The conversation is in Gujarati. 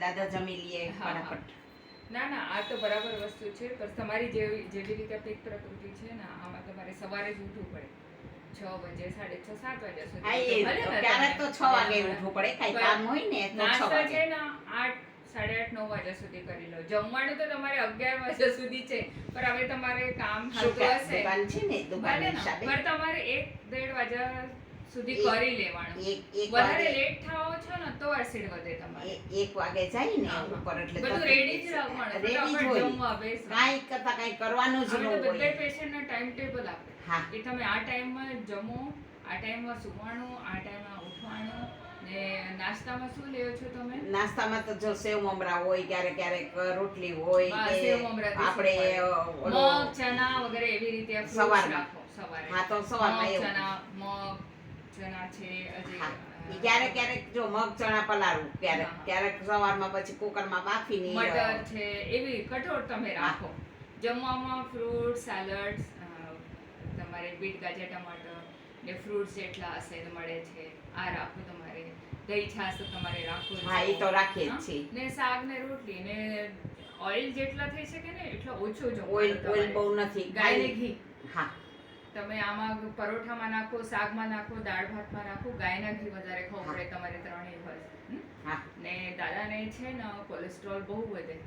દાદા જમી લઈએ ફટાફટ. ના ના, આ તો બરાબર વસ્તુ છે. પણ તમારી જેવી રીતે પીક પ્રકૃતિ છે ને, આમાં તમારે સવારે જ ઉઠવું પડે 6 વાગે, 6:30, 7 વાગ્યા સુધી. ક્યારેક તો 6 વાગે ઉઠવું પડે, કઈ કામ હોય ને તો 6 નાસ્તો વાગે. છે ને 8, 8:30, 9 વાગ્યા સુધી કરી લો. જમવાનું તો તમારે 11 વાગ્યા સુધી છે, પણ હવે તમારે કામ હાલતું હશે દુકાન છે ને, દુકાન હિસાબે પણ તમારે 1-1.5 વાગ્યા સુધી કરી લેવાનું. એક વધારે લેટ થાઓ છો ને તો એસિડ વધે તમારે. 1 વાગે જાય ને ઉપર એટલે બધું રેડી જ રાખવાનું. રેડી જ જમવા બેસવાનું. કાઈ કરતા કાઈ કરવાનું જ ન અમે તો હોય. બધા પેશન્ટના ટાઈમ ટેબલ આપે. હા. કે તમે આ ટાઈમમાં જમો, આ ટાઈમમાં સુવાનું, આ ટાઈમમાં ઉઠવાનું, ને નાસ્તામાં શું લ્યો છો તમે? નાસ્તામાં તો જો સેવ મમરા હોય, ક્યારેક રોટલી હોય કે સેવ મમરા આપણે મગ ચણા વગેરે એવી રીતે સવારમાં રાખો સવારે. હા તો સવારમાં એવું. મગ ચણા છે હજી. ક્યારેક જો મગ ચણા પલાળું, ક્યારેક સવારમાં પછી કુકરમાં બાફીને મટર છે, એવી કઠોળ તમે રાખો. જમવામાં ફ્રૂટ સેલડ્સ, તમારે બીટ ગાજર ટમાટર ને ફ્રૂટ્સ જેટલા હશે તો મળે છે, આ રાખો. તમારે દહીં છાશ તો તમારે રાખો. હા, એ તો રાખીએ જ છીએ. ને શાક ને રોટલી ને ઓઇલ જેટલા થઈ શકે ને એટલો ઓછો જો. ઓઇલ બહુ નથી. ગાયને ઘી. હા. તમે આમાં પરોઠામાં નાખો, શાકમાં નાખો, દાળ ભાતમાં નાખો, ગાયના ઘી વધારે ખાવું પડે તમારે ત્રણેય હોય. હા. ને દાદાને છે ને કોલેસ્ટ્રોલ બહુ વધે.